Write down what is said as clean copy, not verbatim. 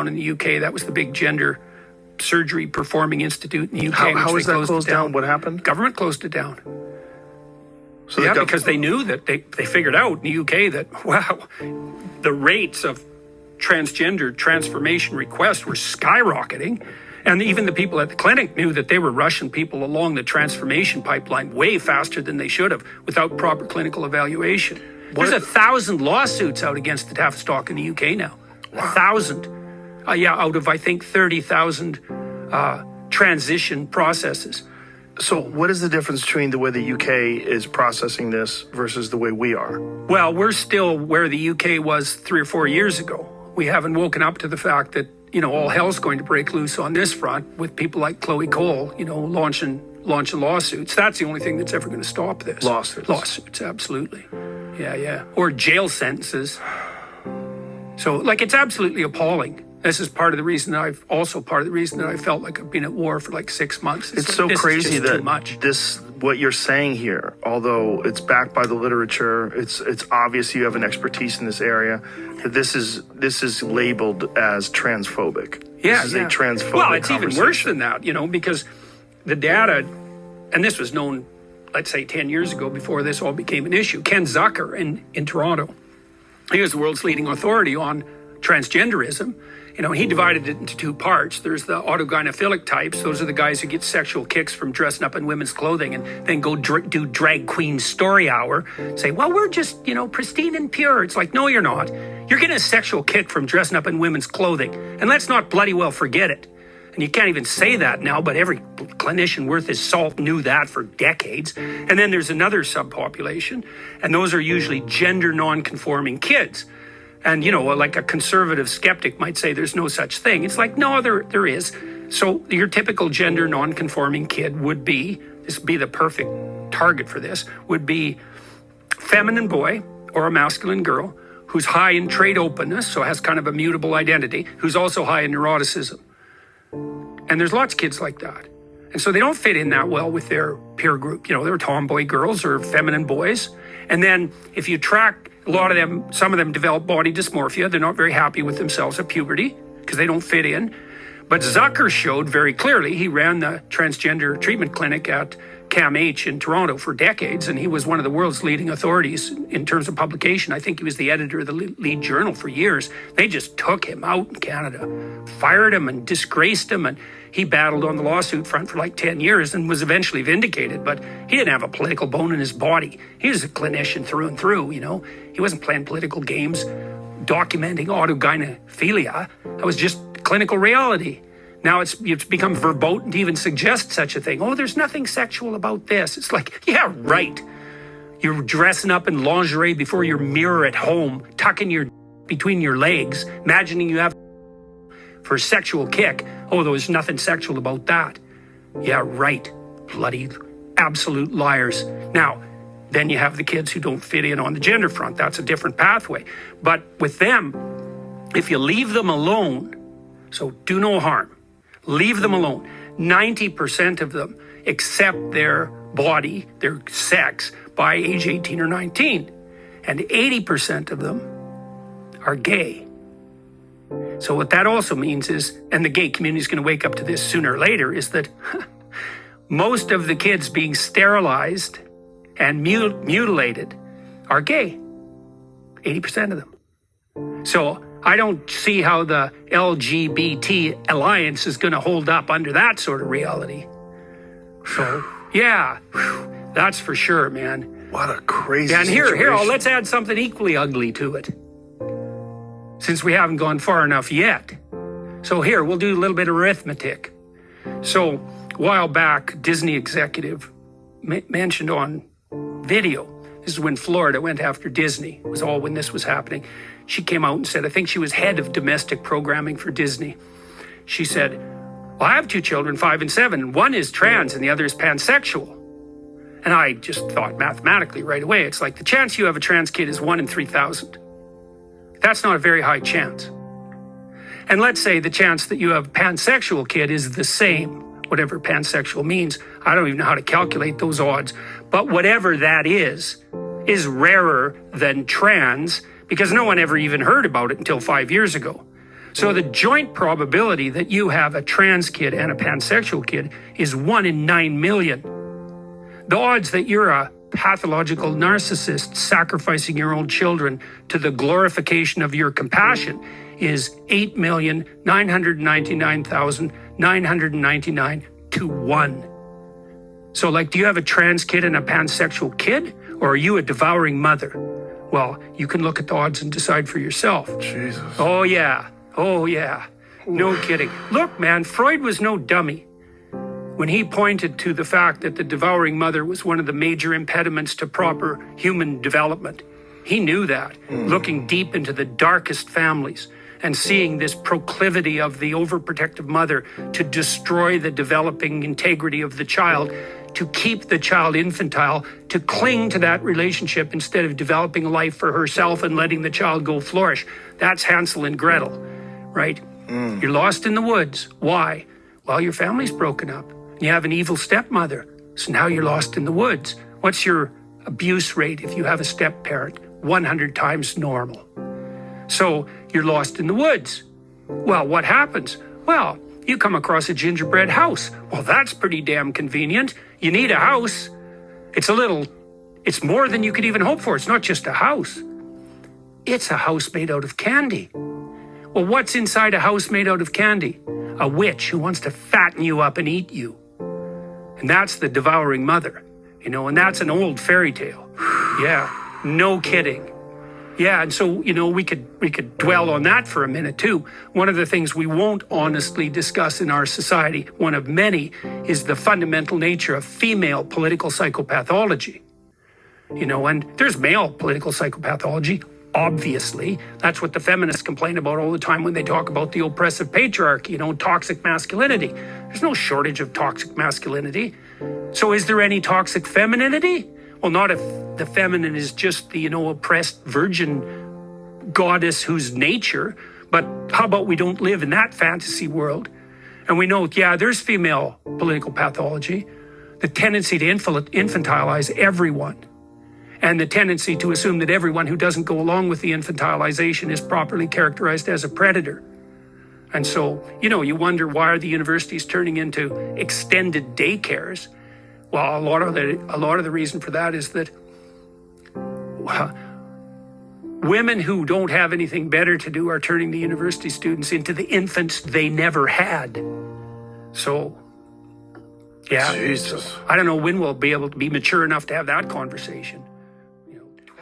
in the UK. That was the big gender surgery performing institute in the UK. How is that closed down? What happened? Government closed it down. So yeah, because they knew that they figured out in the UK that, wow, the rates of transgender transformation requests were skyrocketing. And even the people at the clinic knew that they were rushing people along the transformation pipeline way faster than they should have without proper clinical evaluation. There's 1,000 lawsuits out against the Tavistock in the UK now. Wow. 1,000. Out of, I think, 30,000 transition processes. So what is the difference between the way the UK is processing this versus the way we are? Well, we're still where the UK was 3 or 4 years ago. We haven't woken up to the fact that, all hell's going to break loose on this front with people like Chloe Cole, launching lawsuits. That's the only thing that's ever going to stop this. Lawsuits, absolutely. Yeah. Or jail sentences. So, it's absolutely appalling. This is part of the reason that I felt like I've been at war for 6 months. It's so crazy that what you're saying here, although it's backed by the literature, it's obvious you have an expertise in this area, that this is labeled as transphobic. Yeah, this is a transphobic Well, it's even worse than that, because the data, and this was known, let's say 10 years ago before this all became an issue. Ken Zucker in Toronto, he was the world's leading authority on transgenderism. He divided it into 2 parts. There's the autogynephilic types. Those are the guys who get sexual kicks from dressing up in women's clothing and then go do drag queen story hour. Say, well, we're just, pristine and pure. It's like, no, you're not. You're getting a sexual kick from dressing up in women's clothing. And let's not bloody well forget it. And you can't even say that now, but every clinician worth his salt knew that for decades. And then there's another subpopulation, and those are usually gender non-conforming kids. And, like a conservative skeptic might say there's no such thing. It's like, no, there is. So your typical gender non-conforming kid would be the perfect target for this, would be feminine boy or a masculine girl who's high in trait openness, so has kind of a mutable identity, who's also high in neuroticism. And there's lots of kids like that. And so they don't fit in that well with their peer group. They're tomboy girls or feminine boys. And then if you track a lot of them, some of them develop body dysmorphia. They're not very happy with themselves at puberty because they don't fit in. But Zucker showed very clearly, he ran the transgender treatment clinic at CAMH in Toronto for decades, and he was one of the world's leading authorities in terms of publication. I think he was the editor of the lead journal for years. They just took him out in Canada, fired him and disgraced him, and he battled on the lawsuit front for 10 years and was eventually vindicated, but he didn't have a political bone in his body. He was a clinician through and through, He wasn't playing political games, documenting autogynephilia. That was just clinical reality. Now it's become verboten to even suggest such a thing. Oh, there's nothing sexual about this. It's like, yeah, right. You're dressing up in lingerie before your mirror at home, tucking between your legs, imagining you have for a sexual kick. Oh, there was nothing sexual about that. Yeah, right. Bloody absolute liars. Now, then you have the kids who don't fit in on the gender front. That's a different pathway. But with them, if you leave them alone, so do no harm, leave them alone. 90% of them accept their body, their sex, by age 18 or 19. And 80% of them are gay. So what that also means is, and the gay community is going to wake up to this sooner or later, is that most of the kids being sterilized and mutilated are gay. 80% of them. So I don't see how the LGBT alliance is going to hold up under that sort of reality. So, yeah, that's for sure, man. What a crazy and here, situation. let's add something equally ugly to it, since we haven't gone far enough yet. So here, we'll do a little bit of arithmetic. So a while back, Disney executive mentioned on video, this is when Florida went after Disney. It was all when this was happening. She came out and said, I think she was head of domestic programming for Disney. She said, well, I have 2 children, 5 and 7. One is trans and the other is pansexual. And I just thought mathematically right away, it's like the chance you have a trans kid is 1 in 3,000. That's not a very high chance. And let's say the chance that you have a pansexual kid is the same, whatever pansexual means. I don't even know how to calculate those odds. But whatever that is rarer than trans, because no one ever even heard about it until 5 years ago. So the joint probability that you have a trans kid and a pansexual kid is 1 in 9 million. The odds that you're a pathological narcissist sacrificing your own children to the glorification of your compassion is 8,999,999 to 1. So, like, do you have a trans kid and a pansexual kid, or are you a devouring mother? Well, you can look at the odds and decide for yourself. Jesus. Oh, yeah. Oh, yeah. No kidding. Look, man, Freud was no dummy when he pointed to the fact that the devouring mother was one of the major impediments to proper human development. He knew that, looking deep into the darkest families and seeing this proclivity of the overprotective mother to destroy the developing integrity of the child, to keep the child infantile, to cling to that relationship instead of developing a life for herself and letting the child go flourish. That's Hansel and Gretel, right? You're lost in the woods. Why? Well, your family's broken up. You have an evil stepmother. So now you're lost in the woods. What's your abuse rate if you have a step parent? 100 times normal. So you're lost in the woods. Well, what happens? Well, you come across a gingerbread house. Well, that's pretty damn convenient. You need a house. It's more than you could even hope for. It's not just a house. It's a house made out of candy. Well, what's inside a house made out of candy? A witch who wants to fatten you up and eat you. And that's the devouring mother, and that's an old fairy tale. Yeah, no kidding. Yeah, and so, we could dwell on that for a minute too. One of the things we won't honestly discuss in our society, one of many, is the fundamental nature of female political psychopathology. And there's male political psychopathology, obviously. That's what the feminists complain about all the time when they talk about the oppressive patriarchy, toxic masculinity. There's no shortage of toxic masculinity. So is there any toxic femininity? Well, not if the feminine is just the, oppressed virgin goddess whose nature, but how about we don't live in that fantasy world? And we know, yeah, there's female political pathology, the tendency to infantilize everyone, and the tendency to assume that everyone who doesn't go along with the infantilization is properly characterized as a predator. And so, you wonder, why are the universities turning into extended daycares? Well, a lot of the reason for that is that women who don't have anything better to do are turning the university students into the infants they never had. So, yeah, Jesus. I don't know when we'll be able to be mature enough to have that conversation.